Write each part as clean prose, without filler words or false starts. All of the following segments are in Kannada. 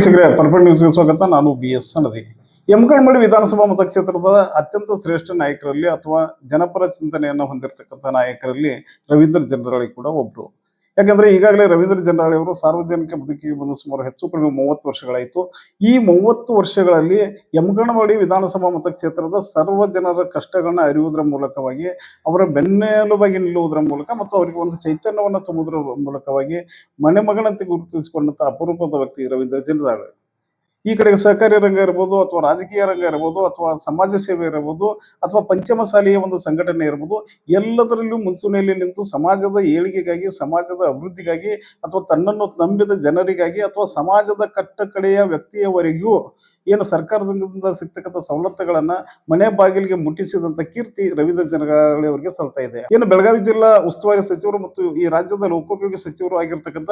ವೀಕ್ಷಕರೇ, ಪರ್ಪಲ್ ನ್ಯೂಸ್ಗೆ ಸ್ವಾಗತ. ನಾನು BS ಸನದಿ. ಯಮಕನಮರಡಿ ವಿಧಾನಸಭಾ ಮತಕ್ಷೇತ್ರದ ಅತ್ಯಂತ ಶ್ರೇಷ್ಠ ನಾಯಕರಲ್ಲಿ ಅಥವಾ ಜನಪರ ಚಿಂತನೆಯನ್ನು ಹೊಂದಿರತಕ್ಕಂಥ ನಾಯಕರಲ್ಲಿ ರವೀಂದ್ರ ಜನರಾಳಿ ಕೂಡ ಒಬ್ರು. ಯಾಕಂದ್ರೆ ಈಗಾಗಲೇ ರವೀಂದ್ರ ಜನರಾಳಿ ಅವರು ಸಾರ್ವಜನಿಕ ಬದುಕಿಗೆ ಬಂದು ಸುಮಾರು ಹೆಚ್ಚು ಕಡಿಮೆ 30 ವರ್ಷಗಳಾಯಿತು. ಈ 30 ವರ್ಷಗಳಲ್ಲಿ ಯಮಕನಮರಡಿ ವಿಧಾನಸಭಾ ಮತಕ್ಷೇತ್ರದ ಸರ್ವ ಜನರ ಕಷ್ಟಗಳನ್ನ ಅರಿಯುವುದರ ಮೂಲಕವಾಗಿ, ಅವರ ಬೆನ್ನೆಲುಬಾಗಿ ನಿಲ್ಲುವುದರ ಮೂಲಕ ಮತ್ತು ಅವರಿಗೆ ಒಂದು ಚೈತನ್ಯವನ್ನು ತುಂಬುವುದರ ಮೂಲಕವಾಗಿ ಮನೆ ಮಗನಂತೆ ಗುರುತಿಸಿಕೊಂಡಂತ ಅಪರೂಪದ ವ್ಯಕ್ತಿ ರವೀಂದ್ರ ಜನರಾಳಿ. ಈ ಕಡೆಗೆ ಸಹಕಾರಿ ರಂಗ ಇರ್ಬೋದು, ಅಥವಾ ರಾಜಕೀಯ ರಂಗ ಇರ್ಬೋದು, ಅಥವಾ ಸಮಾಜ ಸೇವೆ ಇರಬಹುದು, ಅಥವಾ ಪಂಚಮಸಾಲಿಯ ಒಂದು ಸಂಘಟನೆ ಇರ್ಬೋದು, ಎಲ್ಲದರಲ್ಲೂ ಮುಂಚೂಣಿಯಲ್ಲಿ ನಿಂತು ಸಮಾಜದ ಏಳಿಗೆಗಾಗಿ, ಸಮಾಜದ ಅಭಿವೃದ್ಧಿಗಾಗಿ, ಅಥವಾ ತನ್ನನ್ನು ನಂಬಿದ ಜನರಿಗಾಗಿ, ಅಥವಾ ಸಮಾಜದ ಕಟ್ಟ ಕಡೆಯ ವ್ಯಕ್ತಿಯವರೆಗೂ ಏನು ಸರ್ಕಾರದಿಂದ ಸಿಗ್ತಕ್ಕಂಥ ಸವಲತ್ತುಗಳನ್ನ ಮನೆ ಬಾಗಿಲಿಗೆ ಮುಟ್ಟಿಸಿದಂತ ಕೀರ್ತಿ ರವೀಂದ್ರ ಜನರಾಳಿ ಅವರಿಗೆ ಸಲ್ತಾ ಇದೆ. ಏನು ಬೆಳಗಾವಿ ಜಿಲ್ಲಾ ಉಸ್ತುವಾರಿ ಸಚಿವರು ಮತ್ತು ಈ ರಾಜ್ಯದ ಲೋಕೋಪಯೋಗಿ ಸಚಿವರು ಆಗಿರ್ತಕ್ಕಂಥ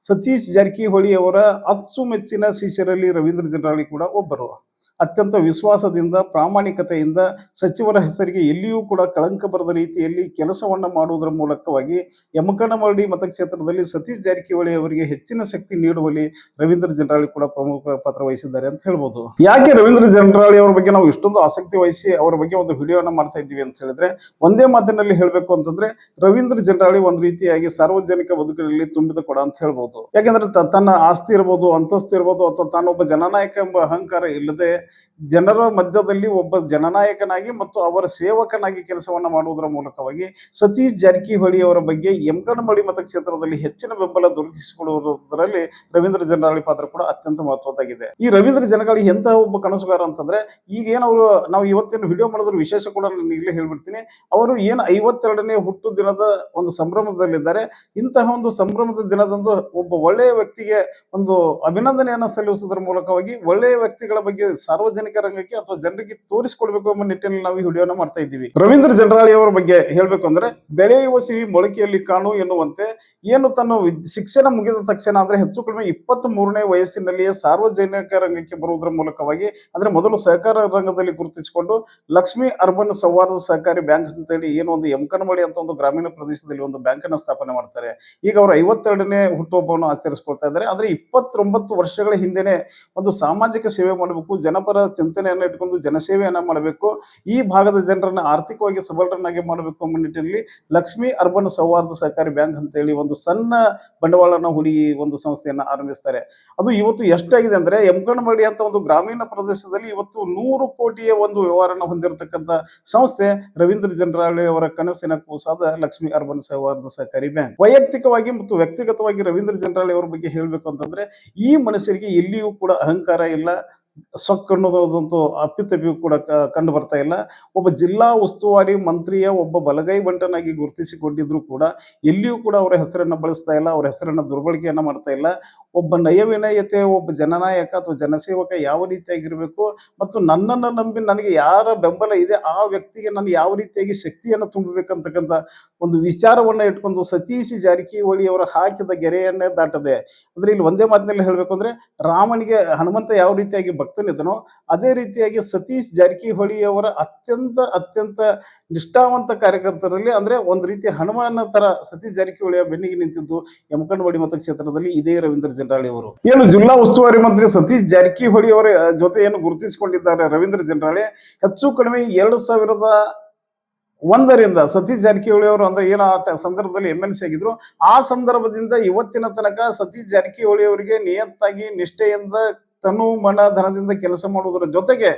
ಸತೀಶ್ ಜಾರಕಿಹೊಳಿ ಅವರ ಅಚ್ಚುಮೆಚ್ಚಿನ ಶಿಷ್ಯರಲ್ಲಿ ರವೀಂದ್ರ ಜನರಾಳಿ ಕೂಡ ಒಬ್ಬರು. ಅತ್ಯಂತ ವಿಶ್ವಾಸದಿಂದ, ಪ್ರಾಮಾಣಿಕತೆಯಿಂದ, ಸಚಿವರ ಹೆಸರಿಗೆ ಎಲ್ಲಿಯೂ ಕೂಡ ಕಳಂಕ ಬರದ ರೀತಿಯಲ್ಲಿ ಕೆಲಸವನ್ನ ಮಾಡುವುದರ ಮೂಲಕವಾಗಿ ಯಮಕನಮರಡಿ ಮತಕ್ಷೇತ್ರದಲ್ಲಿ ಸತೀಶ್ ಜಾರಕಿಹೊಳಿ ಅವರಿಗೆ ಹೆಚ್ಚಿನ ಶಕ್ತಿ ನೀಡುವಲ್ಲಿ ರವೀಂದ್ರ ಜನರಾಳಿ ಕೂಡ ಪ್ರಮುಖ ಪಾತ್ರ ವಹಿಸಿದ್ದಾರೆ ಅಂತ ಹೇಳ್ಬೋದು. ಯಾಕೆ ರವೀಂದ್ರ ಜನರಾಳಿ ಅವರ ಬಗ್ಗೆ ನಾವು ಇಷ್ಟೊಂದು ಆಸಕ್ತಿ ವಹಿಸಿ ಅವರ ಬಗ್ಗೆ ಒಂದು ವಿಡಿಯೋನ ಮಾಡ್ತಾ ಇದ್ದೀವಿ ಅಂತ ಹೇಳಿದ್ರೆ, ಒಂದೇ ಮಾತಿನಲ್ಲಿ ಹೇಳಬೇಕು ಅಂತಂದ್ರೆ ರವೀಂದ್ರ ಜನರಾಳಿ ಒಂದು ರೀತಿಯಾಗಿ ಸಾರ್ವಜನಿಕ ಬದುಕಿನಲ್ಲಿ ತುಂಬಿದ ಕೊಡ ಅಂತ ಹೇಳ್ಬೋದು. ಯಾಕಂದ್ರೆ ತನ್ನ ಆಸ್ತಿ ಇರ್ಬೋದು, ಅಂತಸ್ತು ಇರ್ಬೋದು, ಅಥವಾ ತಾನೊಬ್ಬ ಜನನಾಯಕ ಎಂಬ ಅಹಂಕಾರ ಇಲ್ಲದೆ ಜನರ ಮಧ್ಯದಲ್ಲಿ ಒಬ್ಬ ಜನನಾಯಕನಾಗಿ ಮತ್ತು ಅವರ ಸೇವಕನಾಗಿ ಕೆಲಸವನ್ನ ಮಾಡುವುದರ ಮೂಲಕವಾಗಿ ಸತೀಶ್ ಜಾರಕಿಹೊಳಿ ಅವರ ಬಗ್ಗೆ ಯಮಕನಮರಡಿ ಮತಕ್ಷೇತ್ರದಲ್ಲಿ ಹೆಚ್ಚಿನ ಬೆಂಬಲ ದೊರಕಿಸಿಕೊಳ್ಳುವುದರಲ್ಲಿ ರವೀಂದ್ರ ಜನರಾಳಿ ಪಾತ್ರ ಕೂಡ ಅತ್ಯಂತ ಮಹತ್ವದ್ದಾಗಿದೆ. ಈ ರವೀಂದ್ರ ಜನರಾಳಿ ಎಂತಹ ಒಬ್ಬ ಕನಸುಗಾರ ಅಂತಂದ್ರೆ, ಈಗ ಏನವರು ನಾವು ಇವತ್ತಿನ ವಿಡಿಯೋ ಮಾಡಿದ್ರ ವಿಶೇಷ ಕೂಡ ನಾನು ಈಗಲೇ ಹೇಳ್ಬಿಡ್ತೀನಿ. ಅವರು ಏನು 52ನೇ ಹುಟ್ಟು ದಿನದ ಒಂದು ಸಂಭ್ರಮದಲ್ಲಿದ್ದಾರೆ. ಇಂತಹ ಒಂದು ಸಂಭ್ರಮದ ದಿನದಂದು ಒಬ್ಬ ಒಳ್ಳೆಯ ವ್ಯಕ್ತಿಗೆ ಒಂದು ಅಭಿನಂದನೆಯನ್ನ ಸಲ್ಲಿಸುವುದರ ಮೂಲಕವಾಗಿ ಒಳ್ಳೆಯ ವ್ಯಕ್ತಿಗಳ ಬಗ್ಗೆ ಸಾರ್ವಜನಿಕ ರಂಗಕ್ಕೆ ಅಥವಾ ಜನರಿಗೆ ತೋರಿಸಿಕೊಡ್ಬೇಕು ಎಂಬ ನಿಟ್ಟಿನಲ್ಲಿ ನಾವು ಈ ವಿಡಿಯೋನ ಮಾಡ್ತಾ ಇದ್ದೀವಿ. ರವೀಂದ್ರ ಜನರಾಳಿ ಅವರ ಬಗ್ಗೆ ಹೇಳ್ಬೇಕು ಅಂದ್ರೆ, ಬೆಳೆಯುವ ಸಿರಿ ಮೊಳಕೆಯಲ್ಲಿ ಕಾಣು ಎನ್ನುವಂತೆ ಏನು ತನ್ನ ಶಿಕ್ಷಣ ಮುಗಿದ ತಕ್ಷಣ ಅಂದ್ರೆ ಹೆಚ್ಚು ಕಡಿಮೆ 23ನೇ ವಯಸ್ಸಿನಲ್ಲಿಯೇ ಸಾರ್ವಜನಿಕ ರಂಗಕ್ಕೆ ಬರುವುದರ ಮೂಲಕವಾಗಿ, ಅಂದ್ರೆ ಮೊದಲು ಸಹಕಾರ ರಂಗದಲ್ಲಿ ಗುರುತಿಸಿಕೊಂಡು ಲಕ್ಷ್ಮಿ ಅರ್ಬನ್ ಸೌಹಾರ್ದ ಸಹಕಾರಿ ಬ್ಯಾಂಕ್ ಅಂತೇಳಿ ಏನು ಒಂದು ಯಮಕನಮರಡಿ ಅಂತ ಒಂದು ಗ್ರಾಮೀಣ ಪ್ರದೇಶದಲ್ಲಿ ಒಂದು ಬ್ಯಾಂಕ್ ಅನ್ನ ಸ್ಥಾಪನೆ ಮಾಡ್ತಾರೆ. ಈಗ ಅವರು 52ನೇ ಹುಟ್ಟುಹಬ್ಬವನ್ನು ಆಚರಿಸ್ಕೊಳ್ತಾ ಇದ್ದಾರೆ. ಆದ್ರೆ 29 ವರ್ಷಗಳ ಹಿಂದೆನೆ ಒಂದು ಸಾಮಾಜಿಕ ಸೇವೆ ಮಾಡಬೇಕು, ಜನಪರ ಚಿಂತನೆಯನ್ನ ಇಟ್ಕೊಂಡು ಜನಸೇವೆಯನ್ನ ಮಾಡಬೇಕು, ಈ ಭಾಗದ ಜನರನ್ನ ಆರ್ಥಿಕವಾಗಿ ಸಬಲರನ್ನಾಗಿ ಮಾಡಬೇಕು ಎಂಬ ನಿಟ್ಟಿನಲ್ಲಿ ಲಕ್ಷ್ಮಿ ಅರ್ಬನ್ ಸೌಹಾರ್ದ ಸಹಕಾರಿ ಬ್ಯಾಂಕ್ ಅಂತ ಹೇಳಿ ಒಂದು ಸಣ್ಣ ಬಂಡವಾಳನ ಹೂಡಿ ಒಂದು ಸಂಸ್ಥೆಯನ್ನ ಆರಂಭಿಸ್ತಾರೆ. ಅದು ಇವತ್ತು ಎಷ್ಟಾಗಿದೆ ಅಂದ್ರೆ, ಯಮಕನಮರಡಿ ಅಂತ ಒಂದು ಗ್ರಾಮೀಣ ಪ್ರದೇಶದಲ್ಲಿ ಇವತ್ತು 100 ಕೋಟಿಯ ಒಂದು ವ್ಯವಹಾರನ ಹೊಂದಿರತಕ್ಕಂಥ ಸಂಸ್ಥೆ ರವೀಂದ್ರ ಜನರಾಳಿ ಅವರ ಕನಸಿನ ಕೂಸಾದ ಲಕ್ಷ್ಮಿ ಅರ್ಬನ್ ಸೌಹಾರ್ದ ಸಹಕಾರಿ ಬ್ಯಾಂಕ್. ವೈಯಕ್ತಿಕವಾಗಿ ಮತ್ತು ವ್ಯಕ್ತಿಗತವಾಗಿ ರವೀಂದ್ರ ಜನರಾಳಿ ಅವರ ಬಗ್ಗೆ ಹೇಳಬೇಕು ಅಂತಂದ್ರೆ, ಈ ಮನುಷ್ಯರಿಗೆ ಎಲ್ಲಿಯೂ ಕೂಡ ಅಹಂಕಾರ ಇಲ್ಲ, ಸೊಕ್ಕು ಅನ್ನೋದಂತೂ ಅಪ್ಪಿತಪ್ಪಿಯೂ ಕೂಡ ಕಂಡು ಬರ್ತಾ ಇಲ್ಲ. ಒಬ್ಬ ಜಿಲ್ಲಾ ಉಸ್ತುವಾರಿ ಮಂತ್ರಿಯ ಒಬ್ಬ ಬಲಗೈ ಬಂಟನಾಗಿ ಗುರುತಿಸಿಕೊಂಡಿದ್ರು ಕೂಡ ಎಲ್ಲಿಯೂ ಕೂಡ ಅವರ ಹೆಸರನ್ನ ಬಳಸ್ತಾ ಇಲ್ಲ, ಅವರ ಹೆಸರನ್ನ ದುರ್ಬಳಕೆಯನ್ನ ಮಾಡ್ತಾ ಇಲ್ಲ. ಒಬ್ಬ ನಯವಿನಯತೆ, ಒಬ್ಬ ಜನನಾಯಕ ಅಥವಾ ಜನಸೇವಕ ಯಾವ ರೀತಿಯಾಗಿರ್ಬೇಕು, ಮತ್ತು ನನ್ನನ್ನು ನಂಬಿ ನನಗೆ ಯಾರ ಬೆಂಬಲ ಇದೆ ಆ ವ್ಯಕ್ತಿಗೆ ನಾನು ಯಾವ ರೀತಿಯಾಗಿ ಶಕ್ತಿಯನ್ನು ತುಂಬಬೇಕಂತಕ್ಕಂಥ ಒಂದು ವಿಚಾರವನ್ನ ಇಟ್ಕೊಂಡು ಸತೀಶ್ ಜಾರಕಿಹೊಳಿ ಅವರ ಹಾಕಿದ ಗೆರೆಯನ್ನೇ ದಾಟದೆ. ಅಂದ್ರೆ ಇಲ್ಲಿ ಒಂದೇ ಮಾತಿನಲ್ಲಿ ಹೇಳ್ಬೇಕು ಅಂದ್ರೆ, ರಾಮನಿಗೆ ಹನುಮಂತ ಯಾವ ರೀತಿಯಾಗಿ ಭಕ್ತನಿದ್ದನೋ ಅದೇ ರೀತಿಯಾಗಿ ಸತೀಶ್ ಜಾರಕಿಹೊಳಿ ಅವರ ಅತ್ಯಂತ ನಿಷ್ಠಾವಂತ ಕಾರ್ಯಕರ್ತರಲ್ಲಿ, ಅಂದ್ರೆ ಒಂದು ರೀತಿಯ ಹನುಮನ ತರ ಸತೀಶ್ ಜಾರಕಿಹೊಳಿಯ ಬೆನ್ನಿಗೆ ನಿಂತಿದ್ದು ಯಮಕನಮರಡಿ ಮತಕ್ಷೇತ್ರದಲ್ಲಿ ಇದೇ ರವೀಂದ್ರ ಜನರಾಳಿ ಅವರು. ಏನು ಜಿಲ್ಲಾ ಉಸ್ತುವಾರಿ ಮಂತ್ರಿ ಸತೀಶ್ ಜಾರಕಿಹೊಳಿ ಅವರ ಜೊತೆ ಏನು ಗುರುತಿಸಿಕೊಂಡಿದ್ದಾರೆ ರವೀಂದ್ರ ಜನರಾಳಿ, ಹೆಚ್ಚು ಕಡಿಮೆ 2001ರಿಂದ ಸತೀಶ್ ಜಾರಕಿಹೊಳಿ ಅವರು ಅಂದ್ರೆ ಏನು ಆ ಸಂದರ್ಭದಲ್ಲಿ MLC ಆಗಿದ್ರು, ಆ ಸಂದರ್ಭದಿಂದ ಇವತ್ತಿನ ತನಕ ಸತೀಶ್ ಜಾರಕಿಹೊಳಿ ಅವರಿಗೆ ನಿಯತ್ತಾಗಿ ನಿಷ್ಠೆಯಿಂದ ತನು ಮನ ಧನದಿಂದ ಕೆಲಸ ಮಾಡುವುದರ ಜೊತೆಗೆ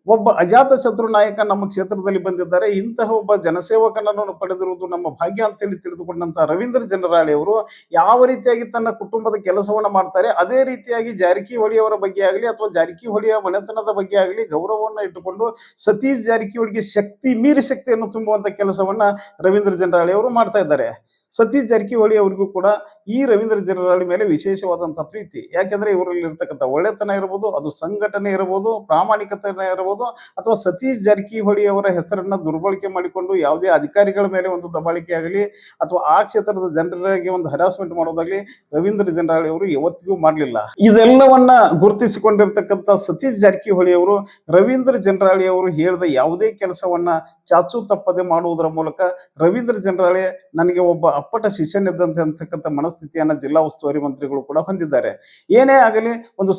ಒಬ್ಬ ಅಜಾತ ಶತ್ರು ನಾಯಕ ನಮ್ಮ ಕ್ಷೇತ್ರದಲ್ಲಿ ಬಂದಿದ್ದಾರೆ. ಇಂತಹ ಒಬ್ಬ ಜನಸೇವಕನನ್ನು ಪಡೆದಿರುವುದು ನಮ್ಮ ಭಾಗ್ಯ ಅಂತೇಳಿ ತಿಳಿದುಕೊಂಡಂತ ರವೀಂದ್ರ ಜನರಾಳಿ ಅವರು ಯಾವ ರೀತಿಯಾಗಿ ತನ್ನ ಕುಟುಂಬದ ಕೆಲಸವನ್ನ ಮಾಡ್ತಾರೆ, ಅದೇ ರೀತಿಯಾಗಿ ಜಾರಕಿಹೊಳಿ ಅವರ ಬಗ್ಗೆ ಆಗಲಿ ಅಥವಾ ಜಾರಕಿಹೊಳಿಯ ಮನೆತನದ ಬಗ್ಗೆ ಆಗಲಿ ಗೌರವವನ್ನ ಇಟ್ಟುಕೊಂಡು ಸತೀಶ್ ಜಾರಕಿಹೊಳಿಗೆ ಶಕ್ತಿ ಮೀರಿ ಶಕ್ತಿಯನ್ನು ತುಂಬುವಂತ ಕೆಲಸವನ್ನ ರವೀಂದ್ರ ಜನರಾಳಿ ಅವರು ಮಾಡ್ತಾ ಇದ್ದಾರೆ. ಸತೀಶ್ ಜಾರಕಿಹೊಳಿ ಅವರಿಗೂ ಕೂಡ ಈ ರವೀಂದ್ರ ಜನರಾಳಿ ಮೇಲೆ ವಿಶೇಷವಾದಂತಹ ಪ್ರೀತಿ. ಯಾಕೆಂದ್ರೆ ಇವರಲ್ಲಿ ಇರ್ತಕ್ಕಂಥ ಒಳ್ಳೆತನ ಇರಬಹುದು, ಅದು ಸಂಘಟನೆ ಇರಬಹುದು, ಪ್ರಾಮಾಣಿಕತೆ ಇರಬಹುದು, ಅಥವಾ ಸತೀಶ್ ಜಾರಕಿಹೊಳಿ ಅವರ ಹೆಸರನ್ನ ದುರ್ಬಳಕೆ ಮಾಡಿಕೊಂಡು ಯಾವುದೇ ಅಧಿಕಾರಿಗಳ ಮೇಲೆ ಒಂದು ದಬ್ಬಾಳಿಕೆ ಆಗಲಿ ಅಥವಾ ಆ ಕ್ಷೇತ್ರದ ಜನರಿಗೆ ಒಂದು ಹರಾಸ್ಮೆಂಟ್ ಮಾಡೋದಾಗ್ಲಿ ರವೀಂದ್ರ ಜನರಾಳಿ ಅವರು ಯಾವತ್ತಿಗೂ ಮಾಡಲಿಲ್ಲ. ಇದೆಲ್ಲವನ್ನ ಗುರುತಿಸಿಕೊಂಡಿರ್ತಕ್ಕಂಥ ಸತೀಶ್ ಜಾರಕಿಹೊಳಿ ಅವರು ರವೀಂದ್ರ ಜನರಾಳಿ ಅವರು ಹೇಳಿದ ಯಾವುದೇ ಕೆಲಸವನ್ನ ಚಾಚು ತಪ್ಪದೆ ಮಾಡುವುದರ ಮೂಲಕ ರವೀಂದ್ರ ಜನರಾಳಿ ನನಗೆ ಒಬ್ಬ ಅಪ್ಪಟ ಶಿಷ್ಯನಿದ್ದಂತೆ ಅಂತಕ್ಕಂಥ ಮನಸ್ಥಿತಿಯನ್ನ ಜಿಲ್ಲಾ ಉಸ್ತುವಾರಿ ಮಂತ್ರಿಗಳು ಕೂಡ ಹೊಂದಿದ್ದಾರೆ. ಏನೇ ಆಗಲಿ ಒಂದು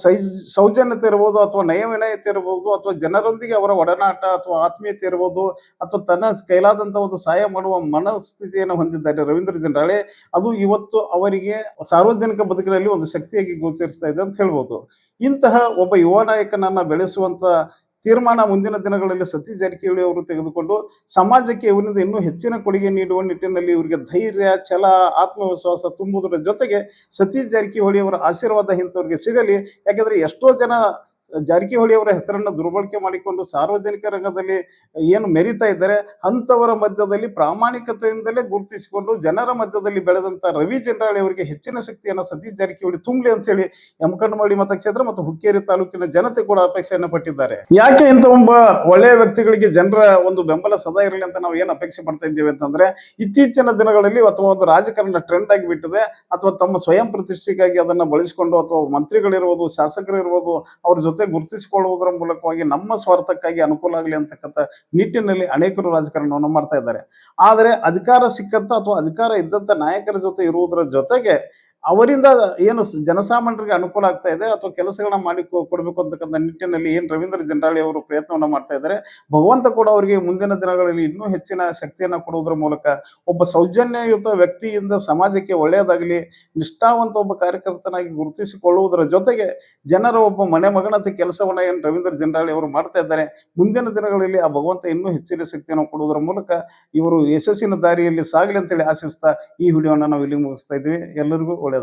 ಸೌಜನ್ಯತೆ ಇರ್ಬೋದು ಅಥವಾ ನಯವಿನಯತೆ ಇರ್ಬೋದು ಅಥವಾ ಜನರೊಂದಿಗೆ ಅವರ ಒಡನಾಟ ಅಥವಾ ಆತ್ಮೀಯತೆ ಇರ್ಬೋದು ಅಥವಾ ತನ್ನ ಕೈಲಾದಂತ ಒಂದು ಸಹಾಯ ಮಾಡುವ ಮನಸ್ಥಿತಿಯನ್ನು ಹೊಂದಿದ್ದಾರೆ ರವೀಂದ್ರ ಜಂಡಾಳೆ. ಅದು ಇವತ್ತು ಅವರಿಗೆ ಸಾರ್ವಜನಿಕ ಬದುಕಿನಲ್ಲಿ ಒಂದು ಶಕ್ತಿಯಾಗಿ ಗೋಚರಿಸ್ತಾ ಇದೆ ಅಂತ ಹೇಳ್ಬೋದು. ಇಂತಹ ಒಬ್ಬ ಯುವ ನಾಯಕನನ್ನ ಬೆಳೆಸುವಂತ ತೀರ್ಮಾನ ಮುಂದಿನ ದಿನಗಳಲ್ಲಿ ಸತೀಶ್ ಜಾರಕಿಹೊಳಿ ಅವರು ತೆಗೆದುಕೊಂಡು ಸಮಾಜಕ್ಕೆ ಇವರಿಂದ ಇನ್ನೂ ಹೆಚ್ಚಿನ ಕೊಡುಗೆ ನೀಡುವ ನಿಟ್ಟಿನಲ್ಲಿ ಇವರಿಗೆ ಧೈರ್ಯ, ಛಲ, ಆತ್ಮವಿಶ್ವಾಸ ತುಂಬುವುದರ ಜೊತೆಗೆ ಸತೀಶ್ ಜಾರಕಿಹೊಳಿ ಅವರ ಆಶೀರ್ವಾದ ಇಂಥವ್ರಿಗೆ ಸಿಗಲಿ. ಯಾಕಂದ್ರೆ ಎಷ್ಟೋ ಜನ ಜಾರಕಿಹೊಳಿ ಅವರ ಹೆಸರನ್ನು ದುರ್ಬಳಕೆ ಮಾಡಿಕೊಂಡು ಸಾರ್ವಜನಿಕ ರಂಗದಲ್ಲಿ ಏನು ಮೆರಿತಾ ಇದ್ದಾರೆ ಅಂಥವರ ಮಧ್ಯದಲ್ಲಿ ಪ್ರಾಮಾಣಿಕತೆಯಿಂದಲೇ ಗುರುತಿಸಿಕೊಂಡು ಜನರ ಮಧ್ಯದಲ್ಲಿ ಬೆಳೆದಂತ ರವಿ ಜಂಡಾಳಿ ಅವರಿಗೆ ಹೆಚ್ಚಿನ ಶಕ್ತಿಯನ್ನು ಸತೀಶ್ ಜಾರಕಿಹೊಳಿ ತುಂಬಲಿ ಅಂತ ಹೇಳಿ ಯಮಕನಮರಡಿ ಮತಕ್ಷೇತ್ರ ಮತ್ತು ಹುಕ್ಕೇರಿ ತಾಲೂಕಿನ ಜನತೆ ಕೂಡ ಅಪೇಕ್ಷೆಯನ್ನು ಪಟ್ಟಿದ್ದಾರೆ. ಯಾಕೆ ಇಂಥ ಒಬ್ಬ ಒಳ್ಳೆಯ ವ್ಯಕ್ತಿಗಳಿಗೆ ಜನರ ಒಂದು ಬೆಂಬಲ ಸದಾ ಇರಲಿ ಅಂತ ನಾವು ಏನು ಅಪೇಕ್ಷೆ ಪಡ್ತಾ ಇದ್ದೇವೆ ಅಂತಂದ್ರೆ, ಇತ್ತೀಚಿನ ದಿನಗಳಲ್ಲಿ ಅಥವಾ ಒಂದು ರಾಜಕಾರಣ ಟ್ರೆಂಡ್ ಆಗಿಬಿಟ್ಟಿದೆ ಅಥವಾ ತಮ್ಮ ಸ್ವಯಂ ಪ್ರತಿಷ್ಠೆಗಾಗಿ ಅದನ್ನ ಬಳಸಿಕೊಂಡು ಅಥವಾ ಮಂತ್ರಿಗಳಿರ್ಬೋದು, ಶಾಸಕರಿರ್ಬೋದು ಅವ್ರ ಜೊತೆ ಗುರುತಿಸಿಕೊಳ್ಳುವುದರ ಮೂಲಕವಾಗಿ ನಮ್ಮ ಸ್ವಾರ್ಥಕ್ಕಾಗಿ ಅನುಕೂಲ ಆಗಲಿ ಅಂತಕ್ಕಂಥ ನಿಟ್ಟಿನಲ್ಲಿ ಅನೇಕರು ರಾಜಕಾರಣವನ್ನು ಮಾಡ್ತಾ ಇದ್ದಾರೆ. ಆದರೆ ಅಧಿಕಾರ ಸಿಕ್ಕಂತ ಅಥವಾ ಅಧಿಕಾರ ಇದ್ದಂತ ನಾಯಕರ ಜೊತೆ ಇರುವುದರ ಜೊತೆಗೆ ಅವರಿಂದ ಏನು ಜನಸಾಮಾನ್ಯರಿಗೆ ಅನುಕೂಲ ಆಗ್ತಾ ಇದೆ ಅಥವಾ ಕೆಲಸಗಳನ್ನ ಮಾಡಿ ಕೊಡಬೇಕು ಅಂತಕ್ಕಂಥ ನಿಟ್ಟಿನಲ್ಲಿ ಏನು ರವೀಂದ್ರ ಜಂಡಾಳಿ ಅವರು ಪ್ರಯತ್ನವನ್ನ ಮಾಡ್ತಾ ಇದ್ದಾರೆ. ಭಗವಂತ ಕೂಡ ಅವರಿಗೆ ಮುಂದಿನ ದಿನಗಳಲ್ಲಿ ಇನ್ನೂ ಹೆಚ್ಚಿನ ಶಕ್ತಿಯನ್ನ ಕೊಡುವುದರ ಮೂಲಕ ಒಬ್ಬ ಸೌಜನ್ಯಯುತ ವ್ಯಕ್ತಿಯಿಂದ ಸಮಾಜಕ್ಕೆ ಒಳ್ಳೆಯದಾಗಲಿ, ನಿಷ್ಠಾವಂತ ಒಬ್ಬ ಕಾರ್ಯಕರ್ತನಾಗಿ ಗುರುತಿಸಿಕೊಳ್ಳುವುದರ ಜೊತೆಗೆ ಜನರ ಒಬ್ಬ ಮನೆ ಮಗನಂತೆ ಕೆಲಸವನ್ನ ಏನು ರವೀಂದ್ರ ಜಂಡಾಳಿ ಅವರು ಮಾಡ್ತಾ ಇದ್ದಾರೆ. ಮುಂದಿನ ದಿನಗಳಲ್ಲಿ ಆ ಭಗವಂತ ಇನ್ನೂ ಹೆಚ್ಚಿನ ಶಕ್ತಿಯನ್ನು ಕೊಡುವುದರ ಮೂಲಕ ಇವರು ಯಶಸ್ಸಿನ ದಾರಿಯಲ್ಲಿ ಸಾಗಲಿ ಅಂತೇಳಿ ಆಶಿಸ್ತಾ ಈ ವಿಡಿಯೋನ ನಾವು ಇಲ್ಲಿ ಮುಗಿಸ್ತಾ ಇದ್ವಿ. ಎಲ್ಲರಿಗೂ ಒಳ್ಳೆಯದಾಗಲಿ.